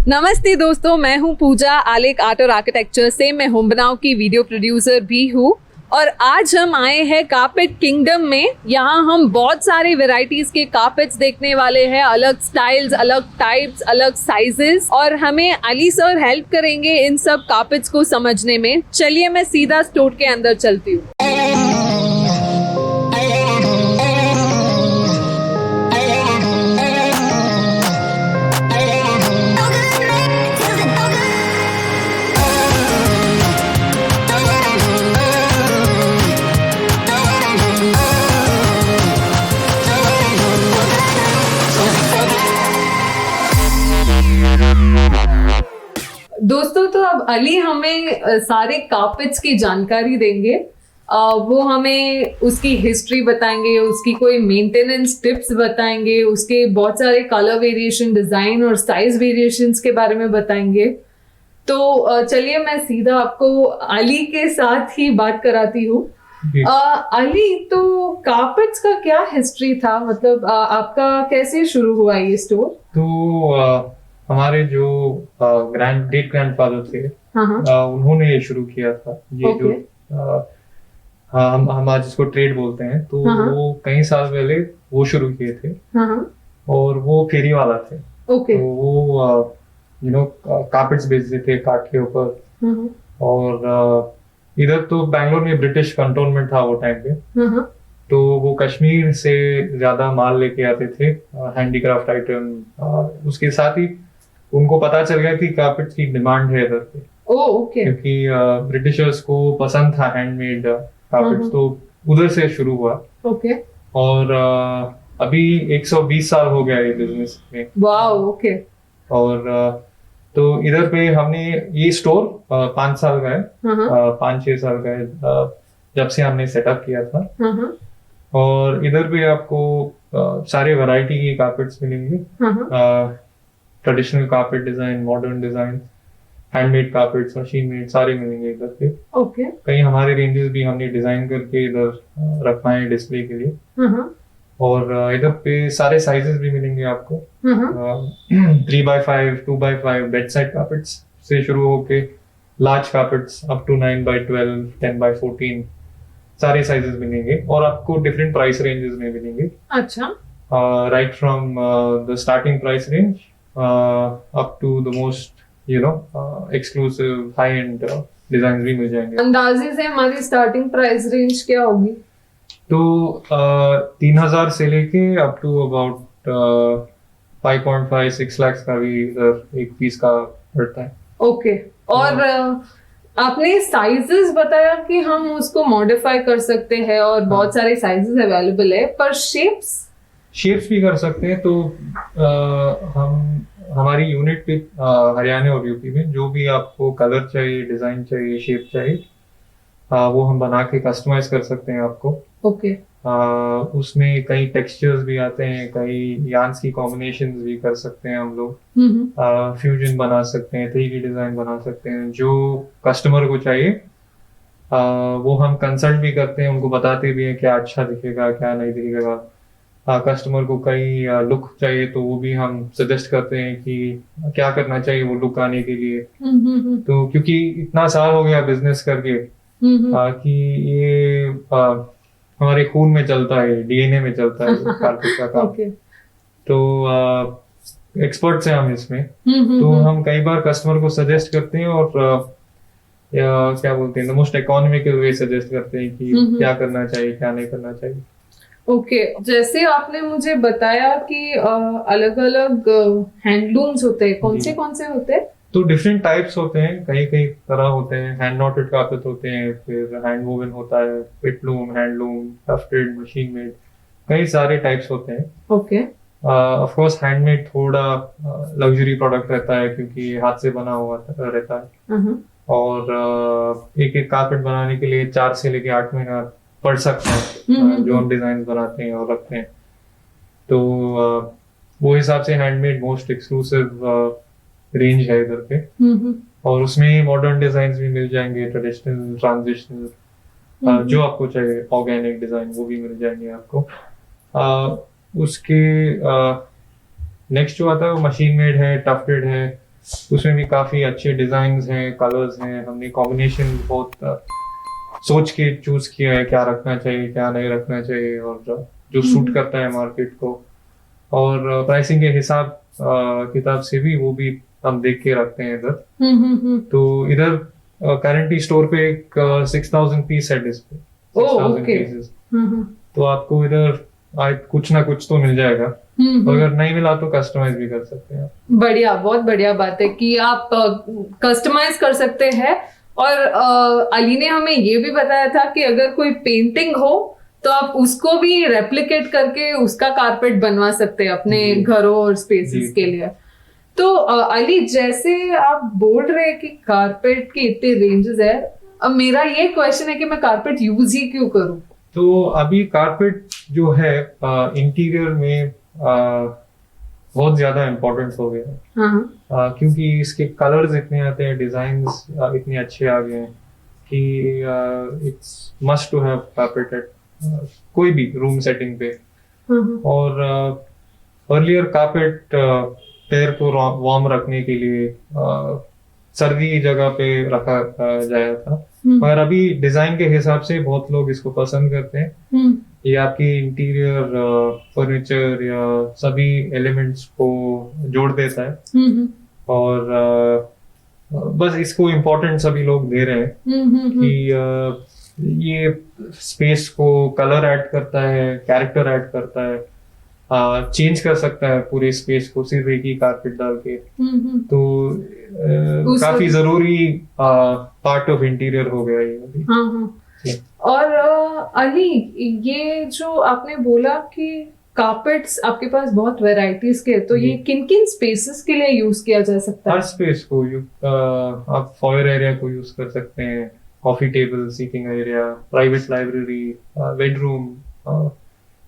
नमस्ते दोस्तों, मैं हूं पूजा आलेख आर्ट और आर्किटेक्चर से। मैं होम बनाओ की वीडियो प्रोड्यूसर भी हूं और आज हम आए हैं कारपेट किंगडम में। यहाँ हम बहुत सारे वैरायटीज के कारपेट्स देखने वाले हैं, अलग स्टाइल्स, अलग टाइप्स, अलग साइजेस, और हमें अली सर हेल्प करेंगे इन सब कारपेट्स को समझने में। चलिए मैं सीधा स्टोर के अंदर चलती हूँ। दोस्तों, तो अब अली हमें सारे कारपेट्स की जानकारी देंगे। वो हमें उसकी हिस्ट्री बताएंगे, उसकी कोई मेंटेनेंस टिप्स बताएंगे, उसके बहुत सारे कलर वेरिएशन, डिजाइन और साइज वेरिएशंस के बारे में बताएंगे। तो चलिए मैं सीधा आपको अली के साथ ही बात कराती हूँ। अली, तो कारपेट्स का क्या हिस्ट्री था? मतलब आपका कैसे शुरू हुआ ये स्टोर? तो हमारे जो ग्रेट ग्रैंडफादर थे, उन्होंने ये शुरू किया था। ये जो हम आज इसको ट्रेड बोलते हैं, तो वो कई साल पहले वो शुरू किए थे। और वो फेरी वाला थे। तो वो कारपेट्स बेचते थे काठ के ऊपर। और इधर तो बैंगलोर में ब्रिटिश कंटोनमेंट था वो टाइम पे। तो वो कश्मीर से ज्यादा माल लेके आते थे, हैंडीक्राफ्ट आइटम। उसके साथ ही उनको पता चल गया कि कारपेट की डिमांड है इधर पे। क्योंकि ब्रिटिशर्स को पसंद था हैंडमेड कारपेट्स, तो उधर से शुरू हुआ। और अभी 120 साल हो गया ये बिजनेस में। और तो इधर पे हमने ये स्टोर 5 साल का है, 5-6 साल का है, जब से हमने सेटअप किया था। और इधर पे आपको सारे वैरायटी के कारपेट्स मिलेंगे। Traditional carpet design, modern design, handmade carpets, machine made, सारे मिलेंगे इधर पे। कई हमारे रेंजेस भी हमने डिजाइन करके इधर रखवाए हैं डिस्प्ले के लिए। और इधर पे सारे साइजेस भी मिलेंगे आपको। 3x5, 2x5 bed side carpets से शुरू होके large carpets up to 9x12, 10x14, सारे साइजेस मिलेंगे। और आपको डिफरेंट प्राइस रेंजेस में मिलेंगे। अच्छा। Right from the starting price range up to the most exclusive high end design भी मिल जाएंगे। अंदाजे से हमारी स्टार्टिंग प्राइस रेंज क्या होगी? तो 3,000 से लेके अप टू अबाउट 5.5-6 लाख का भी एक पीस का पड़ता है। और आपने साइजेस बताया कि हम उसको मॉडिफाई कर सकते हैं और बहुत सारे साइजेस अवेलेबल है, पर शेप्स भी कर सकते हैं। तो हमारी यूनिट पे हरियाणा और यूपी में जो भी आपको कलर चाहिए, डिजाइन चाहिए, शेप चाहिए, वो हम बना के कस्टमाइज कर सकते हैं आपको। उसमें कई टेक्सचर्स भी आते हैं, कई यार्न्स की कॉम्बिनेशंस भी कर सकते हैं हम लोग। फ्यूजन बना सकते हैं, 3D डिजाइन बना सकते हैं। जो कस्टमर को चाहिए वो हम कंसल्ट भी करते हैं, उनको बताते भी हैं क्या अच्छा दिखेगा, क्या नहीं दिखेगा। कस्टमर को कई लुक चाहिए तो वो भी हम सजेस्ट करते हैं कि क्या करना चाहिए वो लुक आने के लिए। तो क्योंकि इतना साल हो गया बिजनेस करके कि ये हमारे खून में चलता है, डीएनए में चलता है कारपेट का काम। तो एक्सपर्ट्स हैं हम इसमें। तो हम कई बार कस्टमर को सजेस्ट करते हैं और क्या बोलते हैं, मोस्ट इकोनॉमिकल वे सजेस्ट करते हैं कि क्या करना चाहिए, क्या नहीं करना चाहिए। जैसे आपने मुझे बताया कि अलग अलग हैंडलूम्स होते हैं, कौन से होते हैं? तो डिफरेंट टाइप्स होते हैं, कई तरह होते हैं। हैंड नॉटेड कारपेट होते हैं, फिर हैंड वोवन होता है, पिटलूम, हैंडलूम, टफ्टेड, मशीन मेड, कई सारे टाइप्स होते हैं। ऑफ कोर्स हैंडमेड थोड़ा लग्जरी प्रोडक्ट रहता है क्योंकि हाथ से बना हुआ रहता है। और एक कारपेट बनाने के लिए 4 से लेके 8 महीना पढ़ सकते हैं जो हम डिजाइन बनाते हैं और रखते हैं। तो वो हिसाब से हैंडमेड मोस्ट एक्सक्लूसिव रेंज है इधर पे। और उसमें मॉडर्न डिजाइन भी मिल जाएंगे, ट्रेडिशनल, ट्रांजिशनल, जो आपको चाहिए, ऑर्गेनिक डिजाइन, वो भी मिल जाएंगे आपको। उसके नेक्स्ट जो आता है वो मशीन मेड है, टफ्टेड है, उसमें भी काफी अच्छे डिजाइन हैं, कलर्स हैं। हमने कॉम्बिनेशन बहुत सोच के चूज किया है, क्या रखना चाहिए क्या नहीं रखना चाहिए, और जो सूट करता है मार्केट को। और प्राइसिंग के हिसाब किताब से भी वो भी हम देख के रखते हैं इधर। तो इधर करेंटली स्टोर पे एक 6,000 पीस है डिस्प्ले, 6,000 पीसेस। तो आपको इधर कुछ ना कुछ तो मिल जाएगा। अगर नहीं मिला तो कस्टमाइज भी कर सकते हैं। बढ़िया, बहुत बढ़िया बात है कि आप कस्टमाइज कर सकते हैं। और अली ने हमें ये भी बताया था कि अगर कोई पेंटिंग हो तो आप उसको भी रेप्लिकेट करके उसका कारपेट बनवा सकते हैं अपने घरों और स्पेसेस के लिए। तो अली, जैसे आप बोल रहे हैं कि कारपेट के इतने रेंजेस है, अब मेरा ये क्वेश्चन है कि मैं कारपेट यूज ही क्यों करूं? तो अभी कारपेट जो है इंटीरियर में बहुत ज्यादा इम्पोर्टेंट हो गया है। क्योंकि इसके कलर्स इतने आते हैं, डिजाइन्स इतने अच्छे आ गए हैं कि it's must to have carpet at कोई भी रूम सेटिंग पे। और अर्लियर कारपेट पैर को वार्म रखने के लिए सर्दी जगह पे रखा जाया था, पर अभी डिजाइन के हिसाब से बहुत लोग इसको पसंद करते हैं। ये आपकी इंटीरियर फर्नीचर या सभी एलिमेंट्स को जोड़ देता है। और बस इसको इम्पोर्टेंट सभी लोग दे रहे हैं कि ये स्पेस को कलर ऐड करता है, कैरेक्टर ऐड करता है, चेंज कर सकता है पूरे स्पेस को सिर्फ एक ही कारपेट डाल के। तो काफी जरूरी पार्ट ऑफ इंटीरियर हो गया ये अभी। और अली, ये जो आपने बोला कि कारपेट्स आपके पास बहुत वैरायटीज के, तो ये किन किन स्पेसेस के लिए यूज किया जा सकता है? हर स्पेस को आप फॉयर एरिया को यूज कर सकते हैं, coffee table, seating area, private library, bedroom,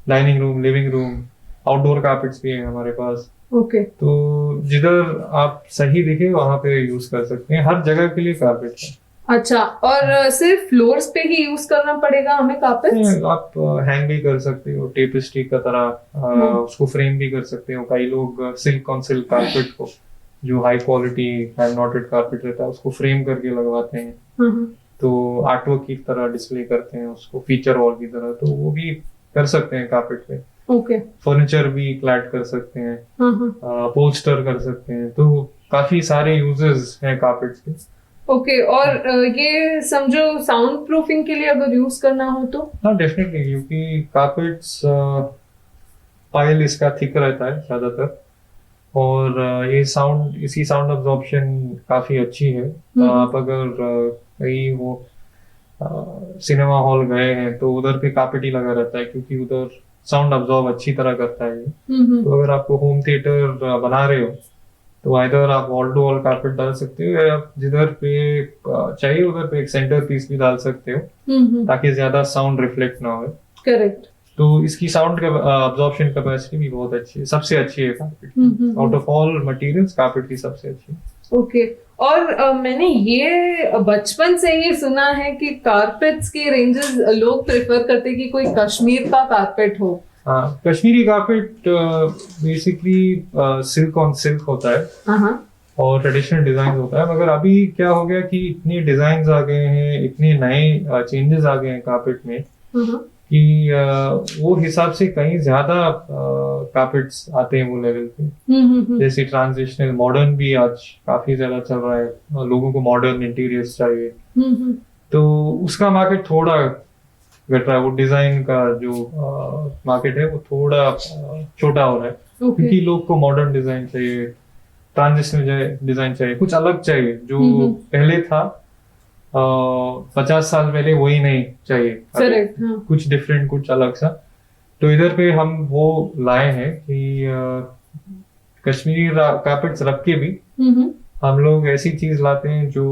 dining room, living room, outdoor carpets भी हैं हमारे पास। तो जिधर आप सही दिखे वहां पे यूज कर सकते हैं, हर जगह के लिए कारपेट है। अच्छा, और सिर्फ फ्लोर्स पे ही यूज करना पड़ेगा हमें कारपेट्स? आप हैंग भी कर सकते हो टेपेस्ट्री का तरह, उसको फ्रेम भी कर सकते हो। कई लोग सिल्क ऑन सिल्क कारपेट को, जो high quality hand noted carpet रहता है, उसको फ्रेम करके लगवाते हैं। तो आर्टवर्क की तरह डिस्प्ले करते हैं उसको, फीचर वॉल की तरह। तो वो भी कर सकते हैं कारपेट पे। फर्नीचर भी क्लैड कर सकते हैं, पोस्टर कर सकते हैं। तो काफी सारे यूजेस हैं कारपेट्स के। और ये समझो साउंड प्रूफिंग के लिए अगर यूज करना हो तो? हाँ, डेफिनेटली, क्योंकि कारपेट्स पायल इसका थिक रहता है ज्यादातर, और ये इसी साउंड अब्जॉर्प्शन काफी अच्छी है। आप अगर कहीं वो सिनेमा हॉल गए हैं तो उधर पे कारपेट ही लगा रहता है, क्योंकि उधर साउंड अब्जॉर्ब अच्छी तरह करता है। तो अगर आपको होम थिएटर बना रहे हो तो आइदर आप वॉल टू वॉल कारपेट डाल सकते हो, या आप जिधर पे चाहिए उधर पे एक सेंटर पीस भी डाल सकते हो, ताकि ज्यादा साउंड रिफ्लेक्ट ना हो। करेक्ट। तो इसकी साउंड अब्जॉर्प्शन कैपेसिटी भी बहुत अच्छी है, सबसे अच्छी है carpet. Out of all materials carpet की सबसे अच्छी। और मैंने ये बचपन से ही सुना है कि कारपेट्स के रेंजेस लोग प्रेफर करते हैं कि कोई कश्मीर का कारपेट हो। हाँ, Kashmiri carpet basically silk on silk होता है और ट्रेडिशनल डिजाइन होता है। मगर अभी क्या हो गया कि इतने डिजाइन आ गए हैं, इतने नए चेंजेस आ गए हैं कारपेट में कि वो हिसाब से कहीं ज्यादा कारपेट्स आते हैं वो लेवल पे। जैसे ट्रांजिशनल मॉडर्न भी आज काफी ज्यादा चल रहा है, लोगों को मॉडर्न इंटीरियर्स चाहिए। तो उसका मार्केट थोड़ा घट रहा है। वो डिजाइन का जो मार्केट है वो थोड़ा छोटा हो रहा है, क्योंकि लोग को मॉडर्न डिजाइन चाहिए, ट्रांजिशनल डिजाइन चाहिए, कुछ अलग चाहिए। जो पहले था 50 साल पहले वही नहीं चाहिए, कुछ डिफरेंट, कुछ अलग सा। तो इधर पे हम वो लाए हैं कि कश्मीरी कारपेट्स रख के भी हम लोग ऐसी चीज लाते हैं जो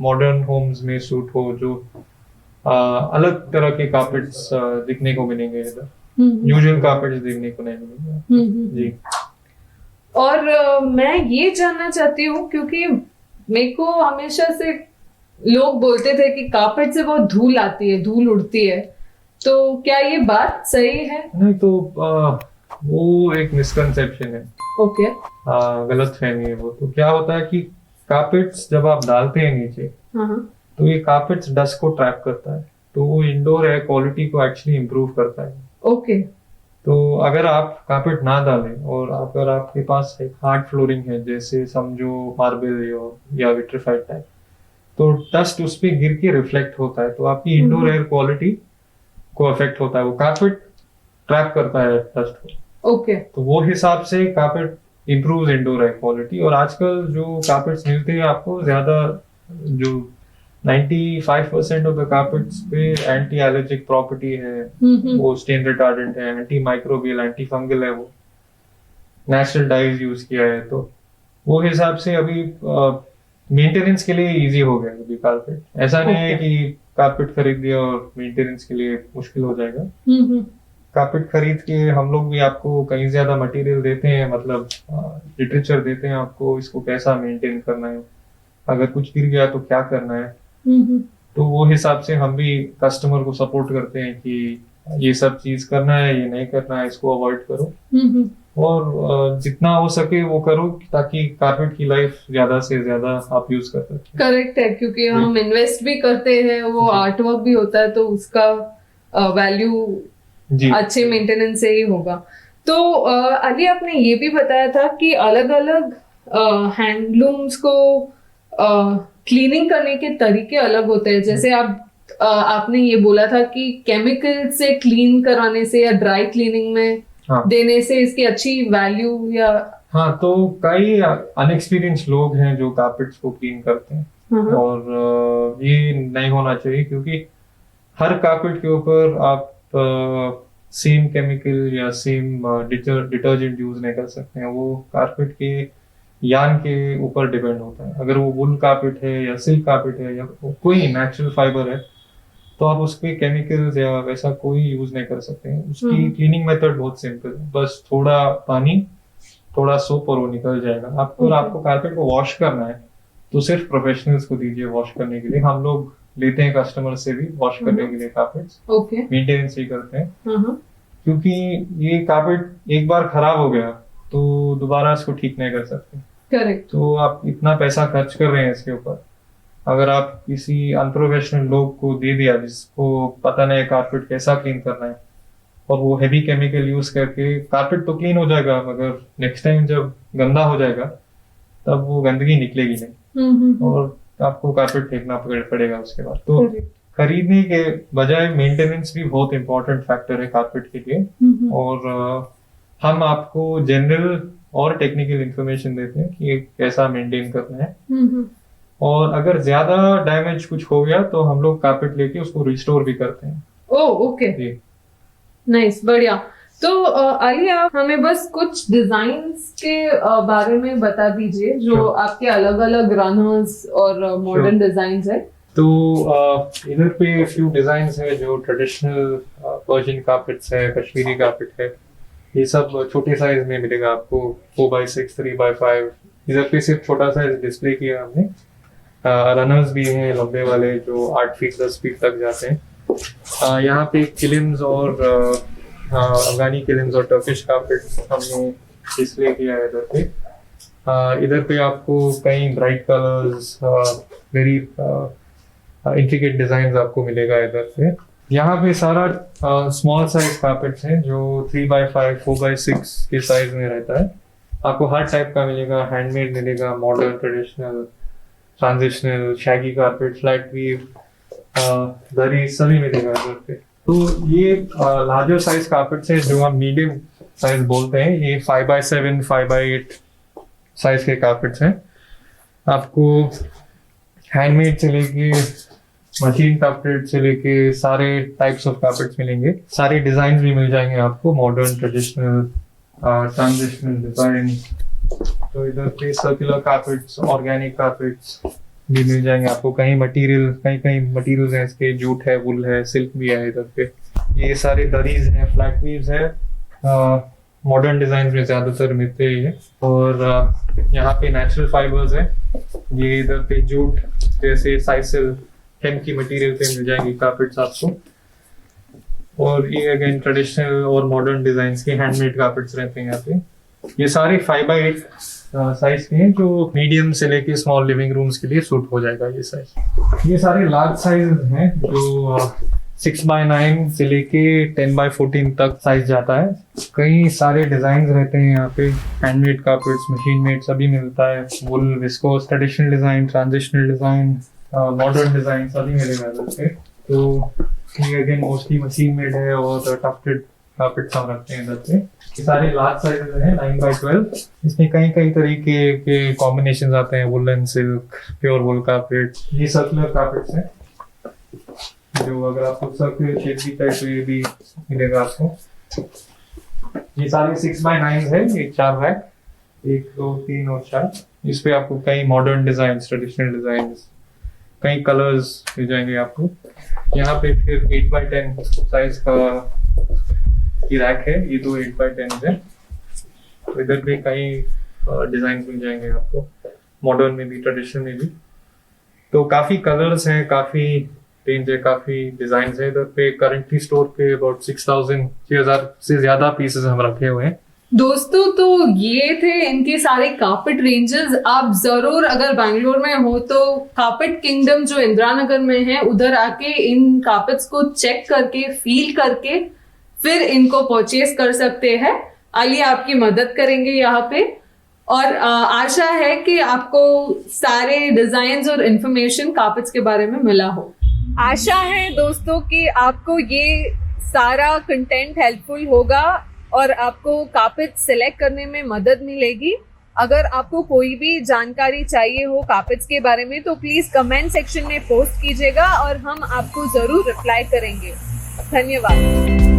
मॉडर्न होम्स में सूट हो, जो अलग तरह के कारपेट्स दिखने को मिलेंगे इधर, यूजुअल कारपेट्स देखने को नहीं मिलेंगे। जी। और मैं ये जानना चाहती हूँ, क्योंकि मेरे को हमेशा से लोग बोलते थे कि कारपेट से बहुत धूल आती है, धूल उड़ती है, तो क्या ये बात सही है? नहीं, तो वो एक मिसकंसेप्शन है। ओके। गलत फहमी है वो। तो क्या होता है कि कार्पेट्स जब आप डालते हैं नीचे, तो ये कार्पेट्स डस्ट को ट्रैप करता है, तो वो इंडोर एयर क्वालिटी को एक्चुअली इम्प्रूव करता है। ओके। तो अगर आप कार्पेट ना डालें और अगर आपके पास एक हार्ड फ्लोरिंग है, जैसे समझो मार्बल या विट्रिफाइड टाइप, तो डस्ट उस पर गिर के रिफ्लेक्ट होता है, तो आपकी इंडोर एयर क्वालिटी को अफेक्ट होता है। वो कार्पेट ट्रैप करता है डस्ट को। ओके। तो वो हिसाब से carpet improve indoor air quality. और आजकल जो कार्पेट्स मिलते हैं आपको ज्यादा, जो 95% ऑफ द कार्पेट्स पे एंटी एलर्जिक प्रॉपर्टी है, वो स्टेन रिटार्डेंट है, एंटी माइक्रोबियल, एंटी फंगल है, वो नेचुरल डाइज यूज किया है। तो वो हिसाब से अभी मेंटेनेंस के लिए इजी हो गया अभी कार्पेट। ऐसा नहीं है कि कार्पेट खरीद दिया और मेंटेनेंस के लिए मुश्किल हो जाएगा। कार्पेट खरीद के हम लोग भी आपको कहीं ज्यादा मटेरियल देते हैं, मतलब लिटरेचर देते हैं आपको, इसको कैसा मेंटेन करना है, अगर कुछ गिर गया तो क्या करना है। तो वो हिसाब से हम भी कस्टमर को सपोर्ट करते हैं कि ये सब चीज करना है, ये नहीं करना है, इसको अवॉइड करो, और जितना हो सके वो करो, ताकि कार्पेट की लाइफ ज्यादा से ज्यादा आप यूज कर सकें। करेक्ट है, क्योंकि हम इन्वेस्ट भी करते हैं, वो आर्ट वर्क भी होता है, तो उसका वैल्यू अच्छे मेंटेनेंस से ही होगा। तो अली, आपने ये भी बताया था कि अलग अलग हैंडलूम्स को क्लीनिंग करने के तरीके अलग होते हैं। जैसे आपने ये बोला था कि केमिकल से क्लीन कराने से या ड्राई क्लीनिंग में देने से इसकी अच्छी वैल्यू या। हाँ, तो कई अनएक्सपीरियंस लोग हैं जो कार्पेट्स को क्लीन करते हैं, और ये नहीं होना चाहिए, क्योंकि हर कार्पेट के ऊपर आप सेम केमिकल या सेम डिटर्जेंट यूज नहीं कर सकते हैं। वो कार्पेट के यान के ऊपर डिपेंड होता है। अगर वो वुल कार्पेट है या सिल्क कार्पेट है या कोई नेचुरल फाइबर है, तो आप उस पे केमिकल्स या वैसा कोई यूज नहीं कर सकते हैं। उसकी क्लीनिंग मेथड बहुत सिंपल है, बस थोड़ा पानी, थोड़ा सोप और वो निकल जाएगा। आपको कार्पेट को वॉश करना है तो सिर्फ प्रोफेशनल्स को दीजिए वॉश करने के लिए। हम लोग लेते हैं कस्टमर से भी वॉश करने के लिए कार्पेट्स, मेंटेनेंस भी करते हैं, क्योंकि ये कार्पेट एक बार खराब हो गया तो दोबारा इसको ठीक नहीं कर सकते। करेक्ट। तो आप इतना पैसा खर्च कर रहे हैं इसके ऊपर, अगर आप किसी अनप्रोफेशनल लोग को दे दिया जिसको पता नहीं कार्पेट कैसा क्लीन करना है, और वो हेवी केमिकल यूज करके, कार्पेट तो क्लीन हो जाएगा मगर नेक्स्ट टाइम जब गंदा हो जाएगा तब वो गंदगी निकलेगी नहीं, और आपको कार्पेट फेंकना पड़ेगा उसके बाद। तो खरीदने के बजाय मेंटेनेंस भी बहुत इंपॉर्टेंट फैक्टर है कार्पेट के लिए। और हम आपको जनरल और टेक्निकल इंफॉर्मेशन देते हैं कि कैसा मेंटेन करना है, और अगर ज्यादा डैमेज कुछ हो गया तो हम लोग कार्पेट लेके उसको रिस्टोर भी करते हैं। ओह, ओके, नाइस, बढ़िया। तो अली, आप हमें बस कुछ डिजाइन्स के बारे में बता दीजिए जो आपके अलग अलग रनर्स और मॉडर्न डिजाइन्स है। तो इधर पे फ्यू डिजाइन्स है जो ट्रेडिशनल पर्शियन कार्पेट्स है, कश्मीरी कार्पेट है। ये सब छोटे साइज में मिलेगा आपको, 4x6, 3x5। इधर पे सिर्फ छोटा साइज डिस्प्ले किया हमने। रनर्स भी हैं लंबे वाले जो 8 फीट 10 फीट तक जाते हैं। यहाँ पे किलिम्स और अफगानी किलिम्स और टर्किश कार्पेट्स हमने डिस्प्ले किया है इधर पे। इधर पे आपको कई bright colours, very intricate design आपको मिलेगा इधर पे। यहाँ पे सारा स्मॉल साइज कार्पेट्स हैं जो 3x5, 4x6 के साइज में रहता है। आपको हर टाइप का मिलेगा, हैंडमेड मिलेगा, modern, traditional, transitional, shaggy carpet, flat weave, दरी, सभी मिलेगा इधर पे। तो ये लार्जर साइज कार्पेट्स हैं जो हम मीडियम साइज बोलते हैं। ये 5x7, 5x8 साइज के कार्पेट्स हैं। आपको हैंडमेड से लेके मशीन कार्पेट से लेके सारे टाइप्स ऑफ कार्पेट्स मिलेंगे। सारे डिजाइन भी मिल जाएंगे आपको, मॉडर्न, ट्रेडिशनल, ट्रांजिशनल डिजाइन। तो इधर पे सर्कुलर कार्पेट्स, ऑर्गेनिक कार्पेट्स भी मिल जाएंगे आपको। कई मटेरियल्स हैं इसके, जूट है, वुल है, सिल्क भी है इधर पे। ये सारे दरीज हैं, फ्लैट वीव्स है, मॉडर्न डिजाइन में ज्यादातर मिलते हैं। और यहाँ पे नेचुरल फाइबर्स है। ये इधर पे जूट जैसे साइसिल, हेम की मटेरियल पे मिल जाएंगी कार्पेट्स आपको। और ये अगेन ट्रेडिशनल और मॉडर्न डिजाइन के हैंडमेड कार्पेट्स रहते हैं यहाँ पे। ये सारे 5x8 साइज के हैं, जो मीडियम से लेके स्मॉल लिविंग रूम्स के लिए सूट हो जाएगा ये साइज। ये सारे लार्ज साइज हैं जो 6x9 से लेके 10x14 तक साइज जाता है। कई सारे डिजाइन रहते हैं यहाँ पे, हैंडमेड कार्पेट्स, मशीन मेड सभी मिलता है। Wool, viscose, traditional design, transitional design, modern design सभी मिलेगा इधर पे। तो ये अगेन मोस्टली मशीन मेड है और टफ्टेड कार्पेट्स हम रखते हैं इधर पे। ये सारे लार्ज साइजेस हैं 9x12। इसमें कई कई तरीके के कॉम्बिनेशन आते हैं, वुलन, सिल्क, प्योर वुल कार्पेट। ये सर्कुलर कार्पेट्स हैं जो अगर आपको सर्कुलर शेप भी चाहिए तो ये भी मिलेगा आपको। ये सारे 6x9 है, ये 4 रैक, 1 2 3 और 4। इस पे आपको कई मॉडर्न डिजाइन, ट्रेडिशनल डिजाइन, कई कलर्स मिल जाएंगे आपको। यहाँ पे फिर 8x10 साइज का की रैक है, ये 2 8x10 है। तो इधर भी कई डिजाइन मिल जाएंगे आपको, मॉडर्न में भी, ट्रेडिशनल में भी। तो काफी कलर्स हैं, काफी रेंज है, काफी डिजाइन है। इधर पे करंटली स्टोर पे अबाउट 6,000 से ज्यादा पीसेस हम रखे हुए हैं। दोस्तों, तो ये थे इनके सारे कार्पेट रेंजेस। आप जरूर अगर बैंगलोर में हो तो कार्पेट किंगडम जो इंदिरा नगर में है, उधर आके इन कार्पेट्स को चेक करके, फील करके फिर इनको परचेज कर सकते हैं। अली आपकी मदद करेंगे यहाँ पे, और आशा है कि आपको सारे डिजाइन और इंफॉर्मेशन कार्पेट्स के बारे में मिला हो। आशा है दोस्तों कि आपको ये सारा कंटेंट हेल्पफुल होगा और आपको कार्पेट सिलेक्ट करने में मदद मिलेगी। अगर आपको कोई भी जानकारी चाहिए हो कार्पेट्स के बारे में तो प्लीज कमेंट सेक्शन में पोस्ट कीजिएगा और हम आपको जरूर रिप्लाई करेंगे। धन्यवाद।